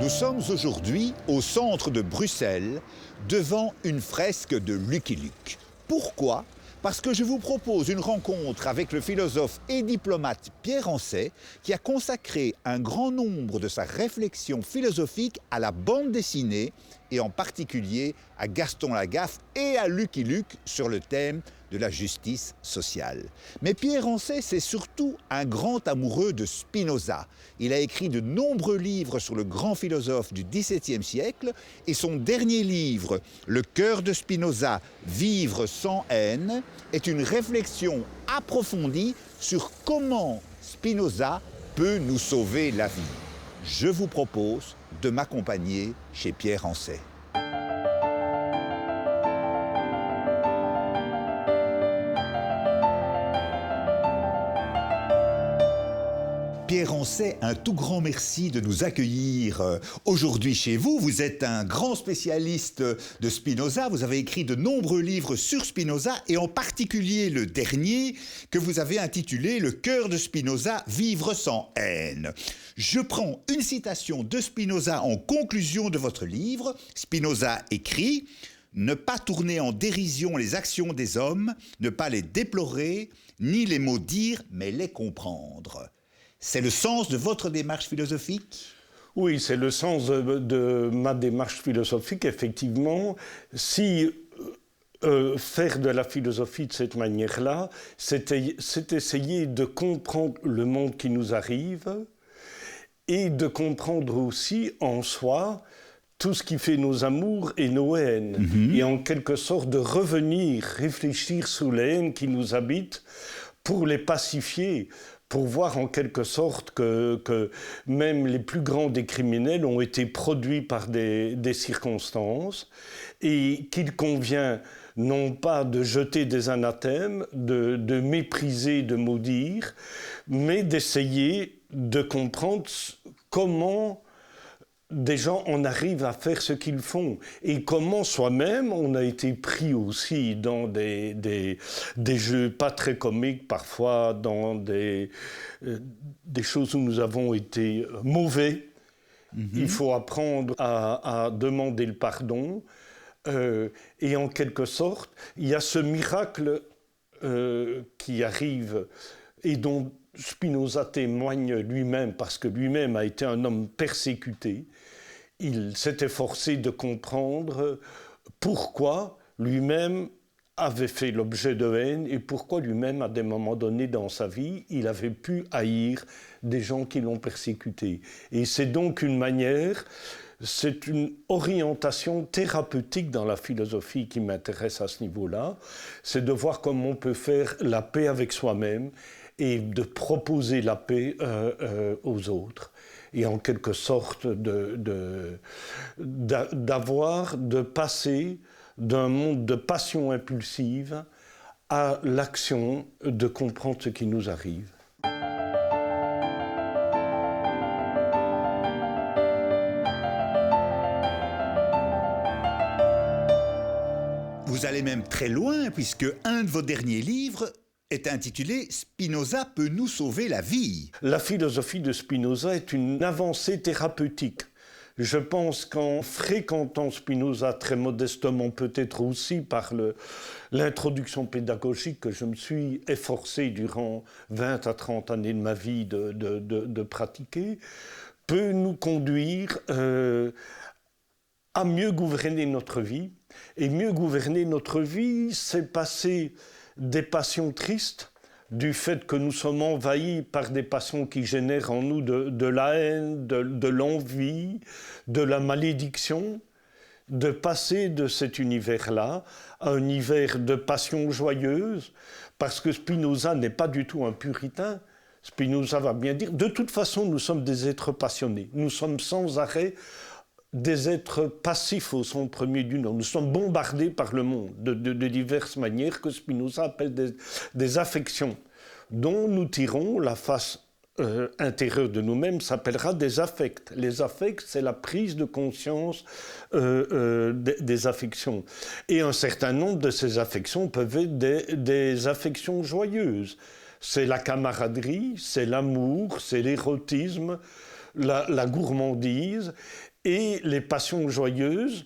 Nous sommes aujourd'hui au centre de Bruxelles, devant une fresque de Lucky Luke. Pourquoi ? Parce que je vous propose une rencontre avec le philosophe et diplomate Pierre Ancet, qui a consacré un grand nombre de sa réflexion philosophique à la bande dessinée, et en particulier à Gaston Lagaffe et à Lucky Luke sur le thème de la justice sociale. Mais Pierre Ancet, c'est surtout un grand amoureux de Spinoza. Il a écrit de nombreux livres sur le grand philosophe du XVIIe siècle, et son dernier livre, Le cœur de Spinoza, Vivre sans haine, est une réflexion approfondie sur comment Spinoza peut nous sauver la vie. Je vous propose de m'accompagner chez Pierre Ancet. Pierre Ancet, un tout grand merci de nous accueillir aujourd'hui chez vous. Vous êtes un grand spécialiste de Spinoza. Vous avez écrit de nombreux livres sur Spinoza et en particulier le dernier que vous avez intitulé « Le cœur de Spinoza, vivre sans haine ». Je prends une citation de Spinoza en conclusion de votre livre. Spinoza écrit « Ne pas tourner en dérision les actions des hommes, ne pas les déplorer, ni les maudire, mais les comprendre ». C'est le sens de votre démarche philosophique ? Oui, c'est le sens de ma démarche philosophique, effectivement. Si faire de la philosophie de cette manière-là, c'est essayer de comprendre le monde qui nous arrive et de comprendre aussi en soi tout ce qui fait nos amours et nos haines. Et en quelque sorte de revenir, réfléchir sur les haines qui nous habitent pour les pacifier, pour voir en quelque sorte que même les plus grands des criminels ont été produits par des circonstances et qu'il convient non pas de jeter des anathèmes, de mépriser, de maudire, mais d'essayer de comprendre comment des gens en arrivent à faire ce qu'ils font et comment soi-même on a été pris aussi dans des jeux pas très comiques, parfois dans des choses où nous avons été mauvais. Il faut apprendre à demander le pardon et en quelque sorte il y a ce miracle qui arrive et dont Spinoza témoigne lui-même parce que lui-même a été un homme persécuté. Il s'est efforcé de comprendre pourquoi lui-même avait fait l'objet de haine et pourquoi lui-même, à des moments donnés dans sa vie, il avait pu haïr des gens qui l'ont persécuté. Et c'est donc une manière, c'est une orientation thérapeutique dans la philosophie qui m'intéresse à ce niveau-là, c'est de voir comment on peut faire la paix avec soi-même et de proposer la paix aux autres. Et en quelque sorte de passer d'un monde de passion impulsive à l'action de comprendre ce qui nous arrive. Vous allez même très loin, puisque un de vos derniers livres est intitulé « Spinoza peut nous sauver la vie ». La philosophie de Spinoza est une avancée thérapeutique. Je pense qu'en fréquentant Spinoza très modestement, peut-être aussi par l'introduction pédagogique que je me suis efforcé durant 20 à 30 années de ma vie de pratiquer, peut nous conduire à mieux gouverner notre vie. Et mieux gouverner notre vie, c'est passer des passions tristes, du fait que nous sommes envahis par des passions qui génèrent en nous de la haine, de l'envie, de la malédiction, de passer de cet univers-là à un univers de passions joyeuses, parce que Spinoza n'est pas du tout un puritain. Spinoza va bien dire, de toute façon, nous sommes des êtres passionnés, nous sommes sans arrêt des êtres passifs au sens premier du nom. Nous sommes bombardés par le monde de diverses manières que Spinoza appelle des affections, dont nous tirons la face intérieure de nous-mêmes, s'appellera des affects. Les affects, c'est la prise de conscience des affections. Et un certain nombre de ces affections peuvent être des affections joyeuses. C'est la camaraderie, c'est l'amour, c'est l'érotisme, la gourmandise. Et les passions joyeuses,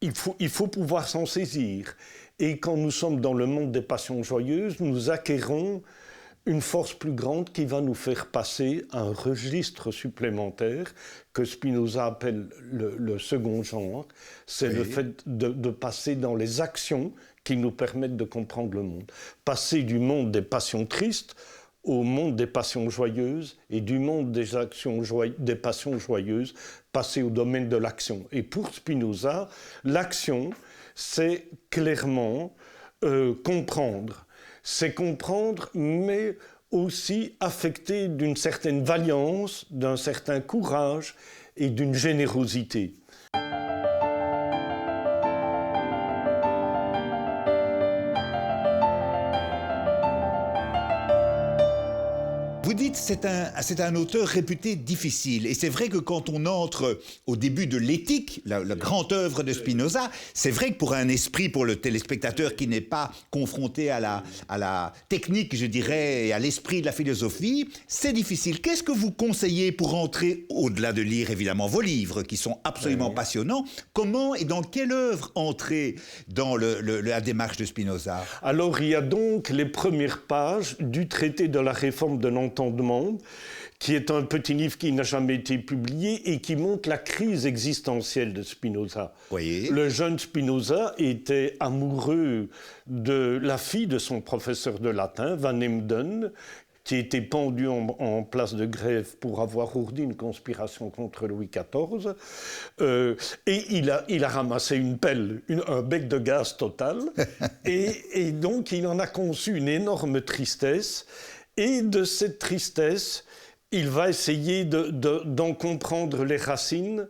il faut pouvoir s'en saisir. Et quand nous sommes dans le monde des passions joyeuses, nous acquérons une force plus grande qui va nous faire passer un registre supplémentaire que Spinoza appelle le second genre. C'est le fait de passer dans les actions qui nous permettent de comprendre le monde. Passer du monde des passions tristes au monde des passions joyeuses et du monde des passions joyeuses, passer au domaine de l'action. Et pour Spinoza, l'action, c'est clairement comprendre. C'est comprendre, mais aussi affecté d'une certaine vaillance, d'un certain courage et d'une générosité. Vous dites c'est un auteur réputé difficile. Et c'est vrai que quand on entre au début de l'éthique, la grande œuvre de Spinoza, c'est vrai que pour un esprit, pour le téléspectateur qui n'est pas confronté à la technique, je dirais, et à l'esprit de la philosophie, c'est difficile. Qu'est-ce que vous conseillez pour entrer, au-delà de lire évidemment vos livres, qui sont absolument passionnants, comment et dans quelle œuvre entrer dans la démarche de Spinoza? Alors il y a donc les premières pages du traité de la réforme de l'entendement, qui est un petit livre qui n'a jamais été publié et qui montre la crise existentielle de Spinoza. Oui. Le jeune Spinoza était amoureux de la fille de son professeur de latin, Van Emden, qui était pendu en place de Grève pour avoir ourdi une conspiration contre Louis XIV. Et il a ramassé une pelle, un bec de gaz total. et donc, il en a conçu une énorme tristesse. Et de cette tristesse, il va essayer d'en comprendre les racines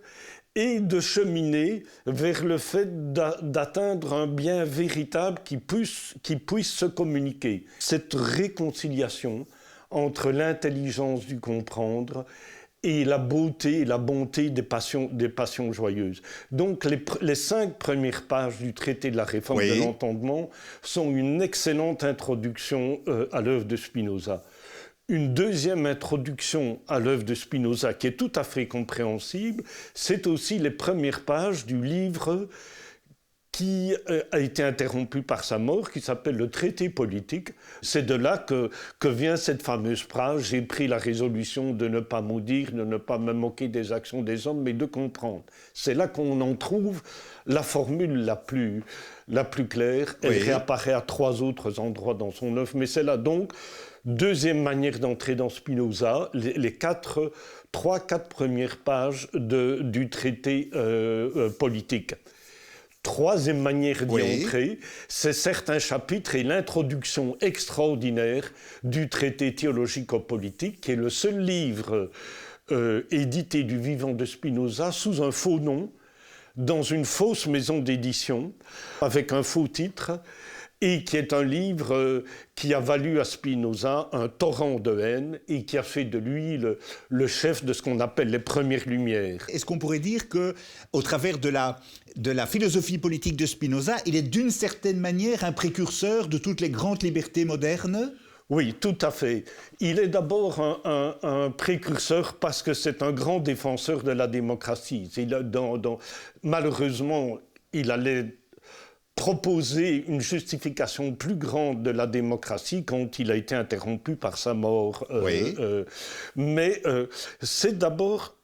et de cheminer vers le fait d'atteindre un bien véritable qui puisse se communiquer. Cette réconciliation entre l'intelligence du comprendre et la beauté et la bonté des passions joyeuses. Donc les 5 premières pages du traité de la réforme de l'entendement sont une excellente introduction à l'œuvre de Spinoza. Une deuxième introduction à l'œuvre de Spinoza qui est tout à fait compréhensible, c'est aussi les premières pages du livre qui a été interrompu par sa mort, qui s'appelle le traité politique. C'est de là que vient cette fameuse phrase « J'ai pris la résolution de ne pas maudire, de ne pas me moquer des actions des hommes, mais de comprendre ». C'est là qu'on en trouve la formule la plus claire. Elle réapparaît à 3 autres endroits dans son œuvre, mais c'est là donc, deuxième manière d'entrer dans Spinoza, les 3-4 premières pages du traité politique. Troisième manière d'y entrer, c'est certains chapitres et l'introduction extraordinaire du traité théologico-politique, qui est le seul livre édité du vivant de Spinoza sous un faux nom, dans une fausse maison d'édition, avec un faux titre, et qui est un livre qui a valu à Spinoza un torrent de haine et qui a fait de lui le chef de ce qu'on appelle les Premières Lumières. Est-ce qu'on pourrait dire qu'au travers de la philosophie politique de Spinoza, il est d'une certaine manière un précurseur de toutes les grandes libertés modernes ? Oui, tout à fait. Il est d'abord un précurseur parce que c'est un grand défenseur de la démocratie. Malheureusement, il allait proposer une justification plus grande de la démocratie quand il a été interrompu par sa mort. Mais c'est d'abord,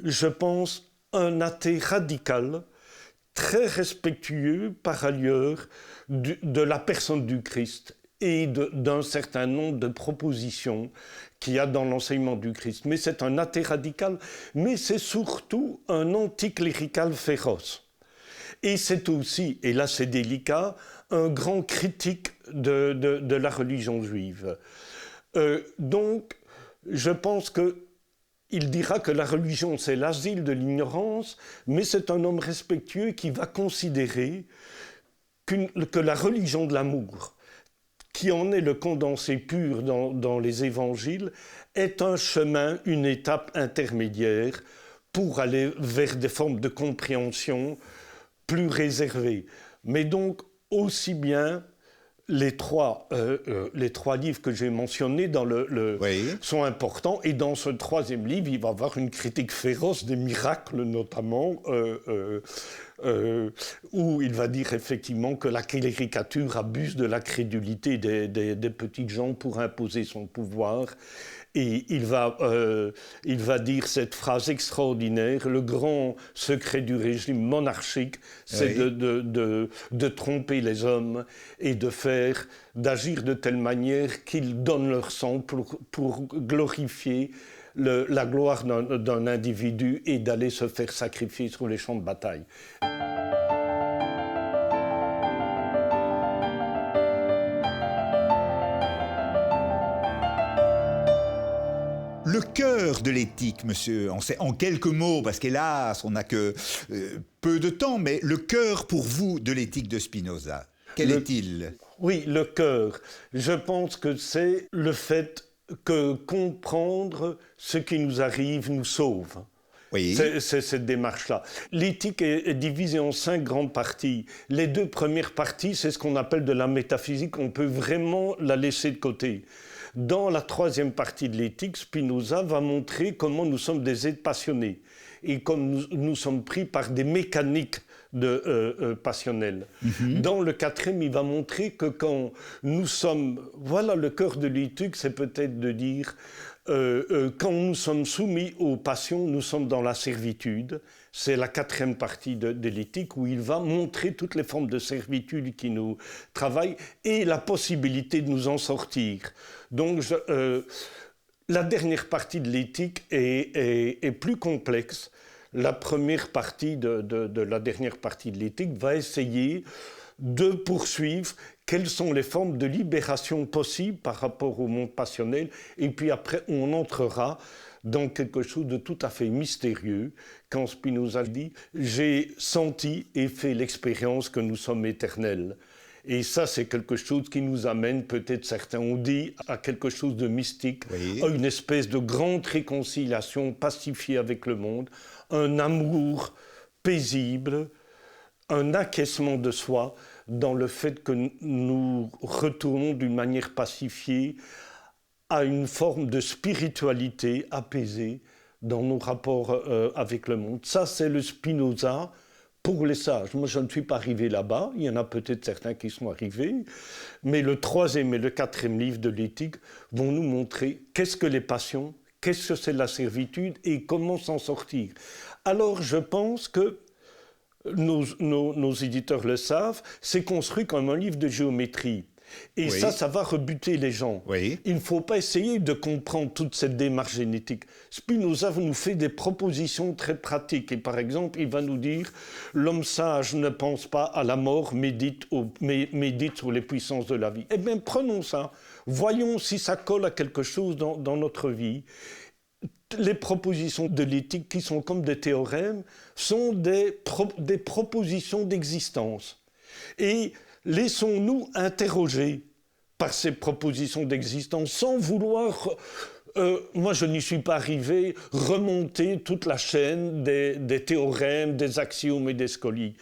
je pense, un athée radical, très respectueux par ailleurs de la personne du Christ et d'un certain nombre de propositions qu'il y a dans l'enseignement du Christ. Mais c'est un athée radical, mais c'est surtout un anticlérical féroce. Et c'est aussi, et là c'est délicat, un grand critique de la religion juive. Donc, je pense qu'il dira que la religion, c'est l'asile de l'ignorance, mais c'est un homme respectueux qui va considérer que la religion de l'amour, qui en est le condensé pur dans les évangiles, est un chemin, une étape intermédiaire pour aller vers des formes de compréhension plus réservées. Mais donc, aussi bien les trois livres que j'ai mentionnés sont importants. Et dans ce troisième livre, il va y avoir une critique féroce des miracles, notamment, où il va dire effectivement que la caricature abuse de la crédulité des petites gens pour imposer son pouvoir. Et il va dire cette phrase extraordinaire: le grand secret du régime monarchique, c'est de tromper les hommes et d'agir de telle manière qu'ils donnent leur sang pour glorifier la gloire d'un individu et d'aller se faire sacrifier sur les champs de bataille. Le cœur de l'éthique, monsieur, en quelques mots, parce qu'hélas, on n'a que peu de temps, mais le cœur pour vous de l'éthique de Spinoza, quel est-il? Oui, le cœur. Je pense que c'est le fait que comprendre ce qui nous arrive nous sauve. Oui. C'est cette démarche-là. L'éthique est divisée en 5 grandes parties. Les 2 premières parties, c'est ce qu'on appelle de la métaphysique. On peut vraiment la laisser de côté. Dans la 3e partie de l'éthique, Spinoza va montrer comment nous sommes des êtres passionnés et comme nous sommes pris par des mécaniques passionnelles. Dans le 4e, il va montrer que quand nous sommes... Voilà, le cœur de l'éthique, c'est peut-être de dire... quand nous sommes soumis aux passions, nous sommes dans la servitude. C'est la 4e partie de l'éthique où il va montrer toutes les formes de servitude qui nous travaillent et la possibilité de nous en sortir. Donc, la dernière partie de l'éthique est plus complexe. La première partie de la dernière partie de l'éthique va essayer de poursuivre quelles sont les formes de libération possibles par rapport au monde passionnel. Et puis après, on entrera dans quelque chose de tout à fait mystérieux, quand Spinoza dit « J'ai senti et fait l'expérience que nous sommes éternels ». Et ça, c'est quelque chose qui nous amène, peut-être certains ont dit, à quelque chose de mystique, à une espèce de grande réconciliation pacifiée avec le monde, un amour paisible, un acquiescement de soi dans le fait que nous retournons d'une manière pacifiée à une forme de spiritualité apaisée dans nos rapports avec le monde. Ça, c'est le Spinoza pour les sages. Moi, je ne suis pas arrivé là-bas. Il y en a peut-être certains qui sont arrivés. Mais le 3e et le 4e livre de l'éthique vont nous montrer qu'est-ce que les passions, qu'est-ce que c'est la servitude et comment s'en sortir. Alors, je pense que nos éditeurs le savent, c'est construit comme un livre de géométrie. Et ça va rebuter les gens. Il ne faut pas essayer de comprendre toute cette démarche génétique. Spinoza nous fait des propositions très pratiques. Et par exemple, il va nous dire « L'homme sage ne pense pas à la mort, médite sur les puissances de la vie. » Eh bien, prenons ça. Voyons si ça colle à quelque chose dans notre vie. Les propositions de l'éthique, qui sont comme des théorèmes, sont des propositions d'existence. Et laissons-nous interroger par ces propositions d'existence sans vouloir, moi je n'y suis pas arrivé, remonter toute la chaîne des théorèmes, des axiomes et des scolies.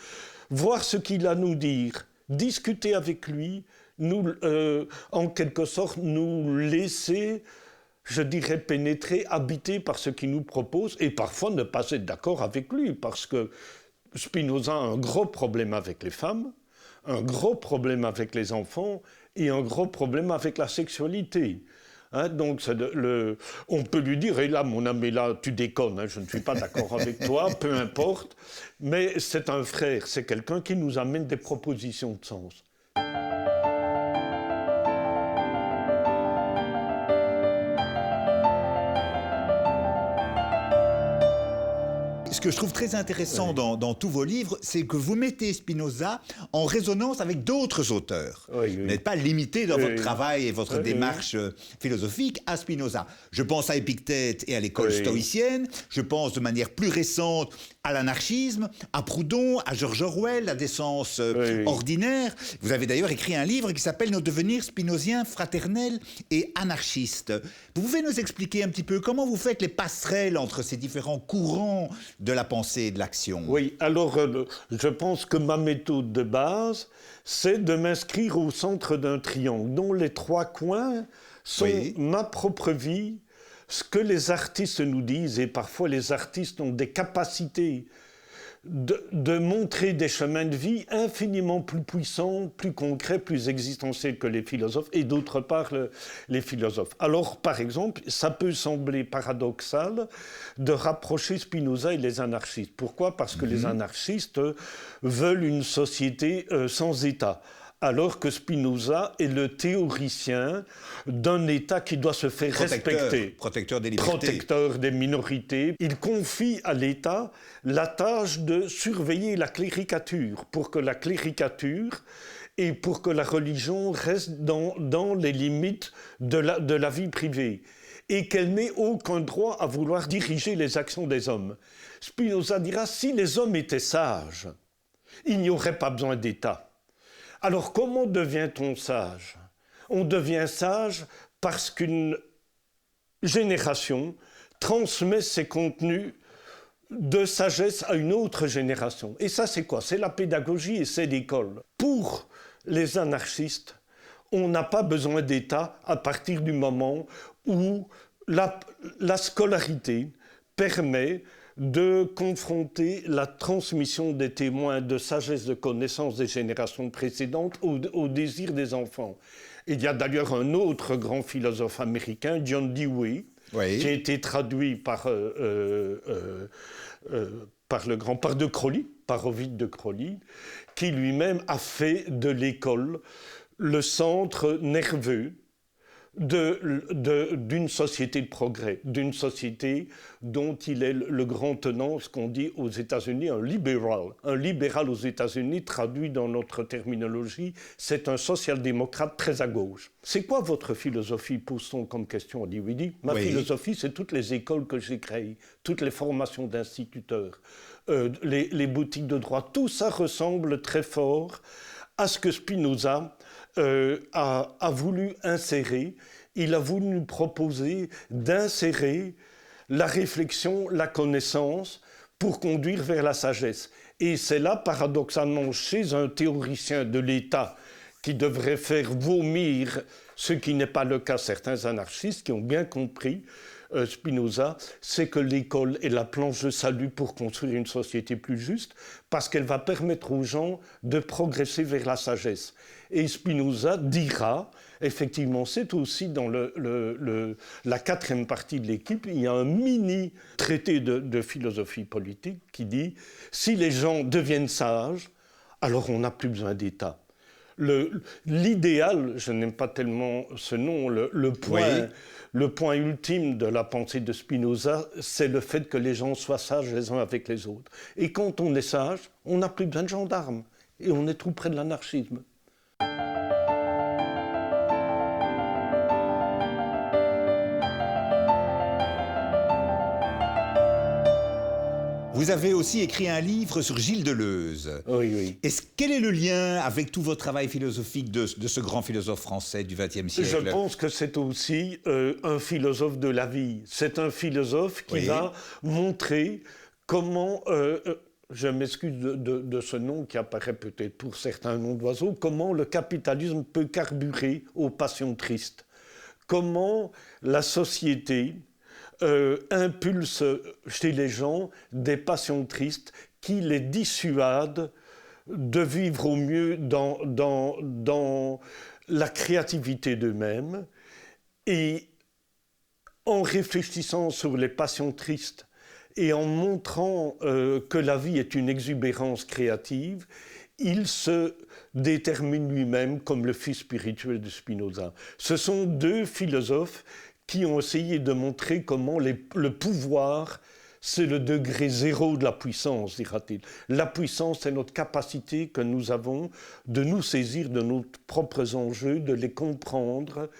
Voir ce qu'il a à nous dire, discuter avec lui, en quelque sorte nous laisser, je dirais, pénétrer, habiter par ce qu'il nous propose et parfois ne pas être d'accord avec lui parce que Spinoza a un gros problème avec les femmes, un gros problème avec les enfants et un gros problème avec la sexualité. Donc on peut lui dire « Et là, mon ami, là, tu déconnes, je ne suis pas d'accord avec toi, peu importe. » Mais c'est un frère, c'est quelqu'un qui nous amène des propositions de sens. Ce que je trouve très intéressant dans tous vos livres, c'est que vous mettez Spinoza en résonance avec d'autres auteurs. Vous n'êtes pas limité dans votre travail et votre démarche philosophique à Spinoza. Je pense à Épictète et à l'école stoïcienne. Je pense de manière plus récente à l'anarchisme, à Proudhon, à George Orwell, la décence ordinaire. Vous avez d'ailleurs écrit un livre qui s'appelle « Nos devenirs spinoziens, fraternels et anarchistes ». Vous pouvez nous expliquer un petit peu comment vous faites les passerelles entre ces différents courants de la pensée et de l'action. Oui, alors je pense que ma méthode de base, c'est de m'inscrire au centre d'un triangle dont les trois coins sont ma propre vie, ce que les artistes nous disent, et parfois les artistes ont des capacités de montrer des chemins de vie infiniment plus puissants, plus concrets, plus existentiels que les philosophes, et d'autre part les philosophes. Alors, par exemple, ça peut sembler paradoxal de rapprocher Spinoza et les anarchistes. Pourquoi ? Parce que les anarchistes veulent une société sans État, alors que Spinoza est le théoricien d'un État qui doit se faire respecter. Protecteur des libertés. Protecteur des minorités. Il confie à l'État la tâche de surveiller la cléricature, pour que la cléricature et pour que la religion reste dans les limites de la vie privée, et qu'elle n'ait aucun droit à vouloir diriger les actions des hommes. Spinoza dira, si les hommes étaient sages, il n'y aurait pas besoin d'État. Alors, comment devient-on sage ? On devient sage parce qu'une génération transmet ses contenus de sagesse à une autre génération. Et ça, c'est quoi ? C'est la pédagogie et c'est l'école. Pour les anarchistes, on n'a pas besoin d'État à partir du moment où la scolarité permet de confronter la transmission des témoins de sagesse, de connaissance des générations précédentes au désir des enfants. Il y a d'ailleurs un autre grand philosophe américain, John Dewey, qui a été traduit par De Crowley, par Ovide de Crowley, qui lui-même a fait de l'école le centre nerveux d'une société de progrès, d'une société dont il est le grand tenant, ce qu'on dit aux États-Unis, un libéral. Un libéral aux États-Unis, traduit dans notre terminologie, c'est un social-démocrate très à gauche. C'est quoi votre philosophie, pose-t-on comme question à Dewey. Ma philosophie, c'est toutes les écoles que j'ai créées, toutes les formations d'instituteurs, les boutiques de droit, tout ça ressemble très fort à ce que Spinoza a voulu insérer. Il a voulu nous proposer d'insérer la réflexion, la connaissance, pour conduire vers la sagesse. Et c'est là, paradoxalement, chez un théoricien de l'État qui devrait faire vomir ce qui n'est pas le cas certains anarchistes qui ont bien compris Spinoza, c'est que l'école est la planche de salut pour construire une société plus juste, parce qu'elle va permettre aux gens de progresser vers la sagesse. Et Spinoza dira, effectivement, c'est aussi dans la quatrième partie de l'équipe, il y a un mini traité de philosophie politique qui dit « Si les gens deviennent sages, alors on n'a plus besoin d'État ». L'idéal, je n'aime pas tellement ce nom, le point ultime de la pensée de Spinoza, c'est le fait que les gens soient sages les uns avec les autres. Et quand on est sage, on n'a plus besoin de gendarmes. Et on est tout près de l'anarchisme. Vous avez aussi écrit un livre sur Gilles Deleuze. Oui. Quel est le lien avec tout votre travail philosophique de ce grand philosophe français du XXe siècle ? Je pense que c'est aussi un philosophe de la vie. C'est un philosophe qui va montrer comment, je m'excuse de ce nom qui apparaît peut-être pour certains noms d'oiseaux, comment le capitalisme peut carburer aux passions tristes. Comment la société impulse chez les gens des passions tristes qui les dissuadent de vivre au mieux dans la créativité d'eux-mêmes. Et en réfléchissant sur les passions tristes et en montrant que la vie est une exubérance créative, il se détermine lui-même comme le fils spirituel de Spinoza. Ce sont deux philosophes qui ont essayé de montrer comment le pouvoir, c'est le degré zéro de la puissance, dira-t-il. La puissance, c'est notre capacité que nous avons de nous saisir de nos propres enjeux, de les comprendre,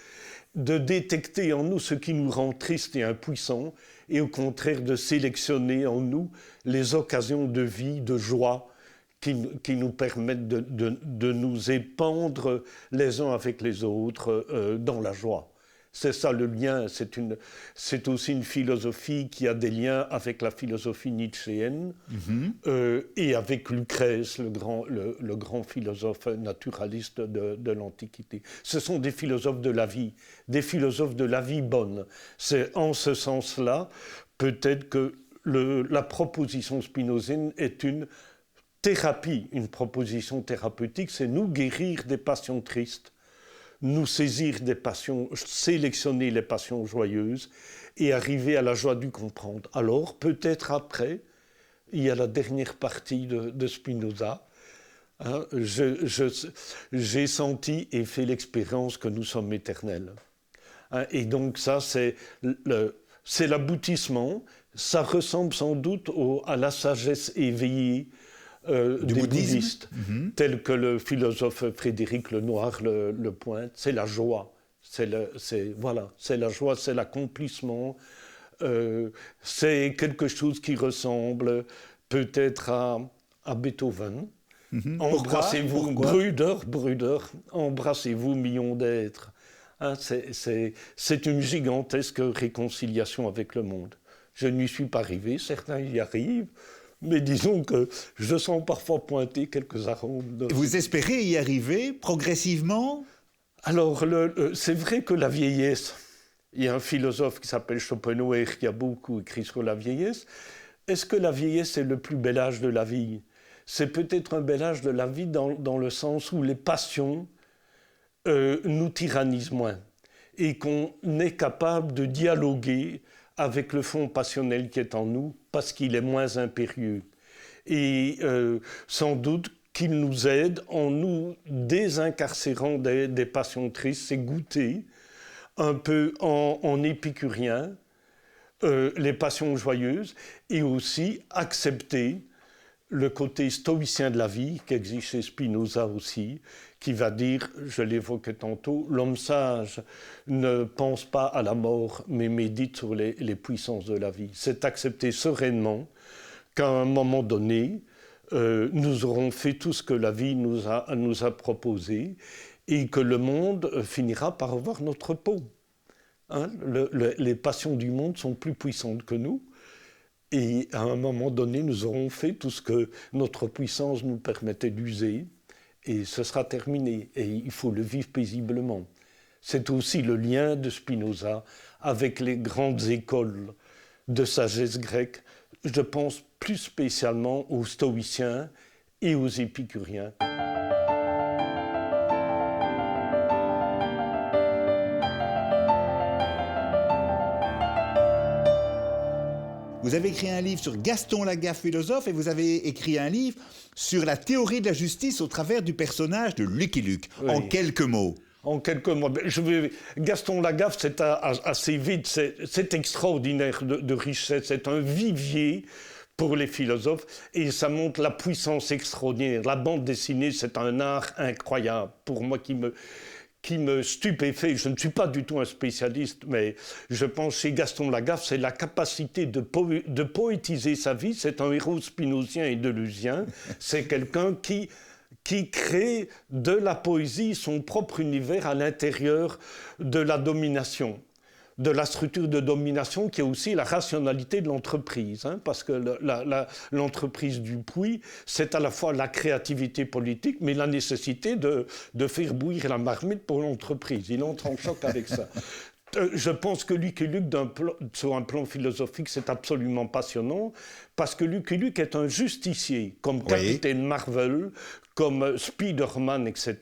de détecter en nous ce qui nous rend tristes et impuissants, et au contraire de sélectionner en nous les occasions de vie, de joie, qui nous permettent de nous épandre les uns avec les autres dans la joie. C'est ça le lien, c'est aussi une philosophie qui a des liens avec la philosophie nietzschéenne et avec Lucrèce, le grand philosophe naturaliste de l'Antiquité. Ce sont des philosophes de la vie bonne. C'est en ce sens-là, peut-être que la proposition spinozienne est une thérapie, une proposition thérapeutique, c'est nous guérir des passions tristes, nous saisir des passions, sélectionner les passions joyeuses et arriver à la joie du comprendre. Alors, peut-être après, il y a la dernière partie de Spinoza. Hein, j'ai senti et fait l'expérience que nous sommes éternels. Hein, et donc ça, c'est l'aboutissement. Ça ressemble sans doute à la sagesse éveillée des bouddhistes, tel que le philosophe Frédéric Lenoir le pointe. C'est la joie, c'est la joie, c'est l'accomplissement, c'est quelque chose qui ressemble peut-être à Beethoven. Embrassez-vous, Brüder, embrassez-vous, millions d'êtres. Hein, c'est une gigantesque réconciliation avec le monde. Je n'y suis pas arrivé, certains y arrivent, mais disons que je sens parfois pointer quelques arômes. Vous espérez y arriver progressivement ? Alors, c'est vrai que la vieillesse, il y a un philosophe qui s'appelle Schopenhauer qui a beaucoup écrit sur la vieillesse. Est-ce que la vieillesse est le plus bel âge de la vie ? C'est peut-être un bel âge de la vie dans le sens où les passions nous tyrannisent moins et qu'on est capable de dialoguer avec le fond passionnel qui est en nous, parce qu'il est moins impérieux. Et sans doute qu'il nous aide en nous désincarcérant des passions tristes, c'est goûter un peu en épicurien les passions joyeuses et aussi accepter le côté stoïcien de la vie qu'existe chez Spinoza aussi, qui va dire, je l'évoquais tantôt, l'homme sage ne pense pas à la mort, mais médite sur les puissances de la vie. C'est accepter sereinement qu'à un moment donné, nous aurons fait tout ce que la vie nous a proposé et que le monde finira par avoir notre peau. Hein, les passions du monde sont plus puissantes que nous. Et à un moment donné, nous aurons fait tout ce que notre puissance nous permettait d'user, et ce sera terminé. Et il faut le vivre paisiblement. C'est aussi le lien de Spinoza avec les grandes écoles de sagesse grecque. Je pense plus spécialement aux stoïciens et aux épicuriens. Vous avez écrit un livre sur Gaston Lagaffe, philosophe, et vous avez écrit un livre sur la théorie de la justice au travers du personnage de Lucky Luke. Oui. En quelques mots. En quelques mots. Gaston Lagaffe, c'est assez vite, c'est extraordinaire de richesse, c'est un vivier pour les philosophes, et ça montre la puissance extraordinaire. La bande dessinée, c'est un art incroyable, pour moi qui me stupéfait. Je ne suis pas du tout un spécialiste, mais je pense chez Gaston Lagaffe, c'est la capacité de poétiser sa vie. C'est un héros spinozien et deleuzien. C'est quelqu'un qui crée de la poésie son propre univers à l'intérieur de la domination, de la structure de domination qui est aussi la rationalité de l'entreprise. Hein, parce que l'entreprise du Puy, c'est à la fois la créativité politique, mais la nécessité de faire bouillir la marmite pour l'entreprise. Il entre en choc avec ça. Je pense que Lucky Luke, sur un plan philosophique, c'est absolument passionnant, parce que Lucky Luke est un justicier, comme Capitaine Marvel, comme Spider-Man, etc.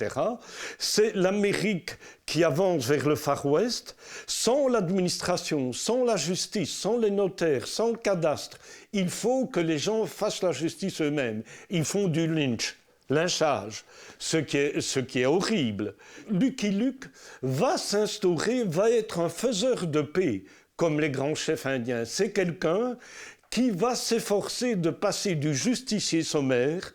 C'est l'Amérique qui avance vers le Far West, sans l'administration, sans la justice, sans les notaires, sans le cadastre. Il faut que les gens fassent la justice eux-mêmes. Ils font du lynchage, ce qui est horrible. Lucky Luke va s'instaurer, va être un faiseur de paix, comme les grands chefs indiens. C'est quelqu'un qui va s'efforcer de passer du justicier sommaire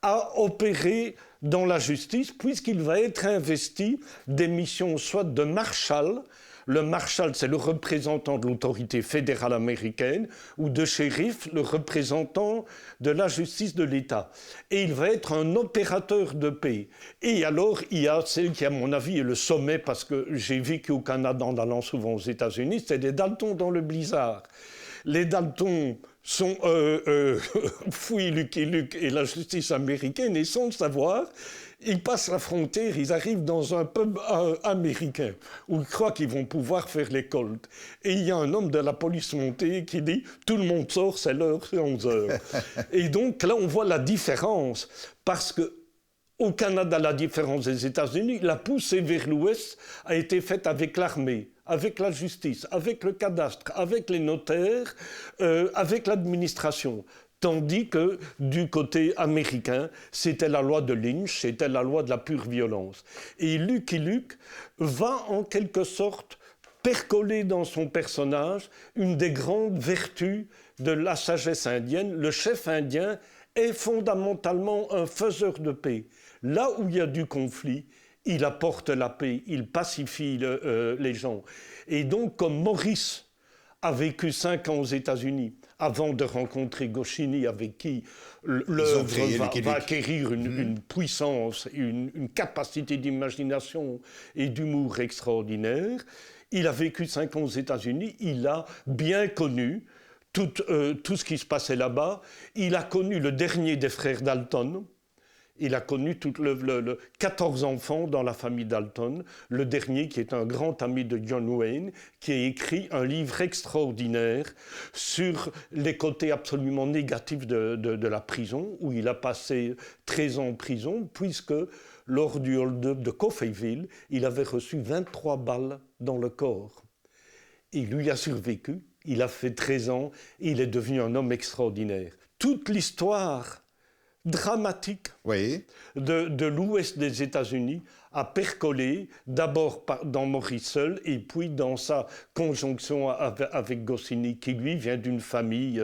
à opérer dans la justice, puisqu'il va être investi des missions soit de marshal, Le marshal, c'est le représentant de l'autorité fédérale américaine, ou de shérif, le représentant de la justice de l'État. Et il va être un opérateur de paix. Et alors, il y a celle qui, à mon avis, est le sommet, parce que j'ai vécu au Canada en allant souvent aux États-Unis, c'est les Dalton dans le blizzard. Les Dalton sont fouillent Lucky Luke et la justice américaine, et sans le savoir, ils passent la frontière, ils arrivent dans un pub américain où ils croient qu'ils vont pouvoir faire les colts. Et il y a un homme de la police montée qui dit « Tout le monde sort, c'est l'heure, c'est 11 heures. » Et donc là, on voit la différence, parce que au Canada, la différence des États-Unis, la poussée vers l'Ouest a été faite avec l'armée, avec la justice, avec le cadastre, avec les notaires, avec l'administration. Tandis que du côté américain, c'était la loi de Lynch, c'était la loi de la pure violence. Et Lucky Luke va en quelque sorte percoler dans son personnage une des grandes vertus de la sagesse indienne. Le chef indien est fondamentalement un faiseur de paix. Là où il y a du conflit, il apporte la paix, il pacifie les gens. Et donc, comme Maurice a vécu 5 ans aux États-Unis avant de rencontrer Goscinny, avec qui l'œuvre va acquérir une puissance, une capacité d'imagination et d'humour extraordinaire. Il a vécu 5 ans aux États-Unis, il a bien connu tout ce qui se passait là-bas. Il a connu le dernier des frères Dalton. Il a connu 14 enfants dans la famille Dalton, le dernier qui est un grand ami de John Wayne, qui a écrit un livre extraordinaire sur les côtés absolument négatifs de la prison, où il a passé 13 ans en prison, puisque lors du hold-up de Coffeyville, il avait reçu 23 balles dans le corps. Il lui a survécu, il a fait 13 ans, et il est devenu un homme extraordinaire. Toute l'histoire dramatique de l'ouest des États-Unis a percolé d'abord dans Maurice seul et puis dans sa conjonction avec Goscinny, qui lui vient d'une famille,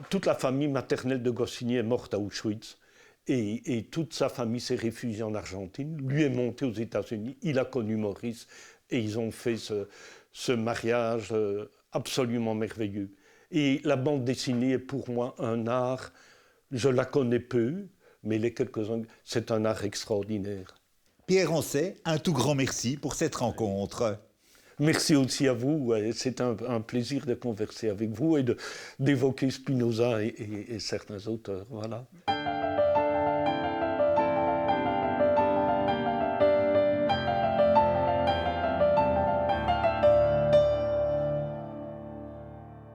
toute la famille maternelle de Goscinny est morte à Auschwitz et toute sa famille s'est réfugiée en Argentine, lui est monté aux États-Unis, il a connu Maurice et ils ont fait ce mariage absolument merveilleux. Et la bande dessinée est pour moi un art. Je la connais peu, mais les quelques-uns, c'est un art extraordinaire. Pierre Ancet, un tout grand merci pour cette rencontre. Merci aussi à vous. C'est un plaisir de converser avec vous et d'évoquer Spinoza et certains auteurs. Voilà.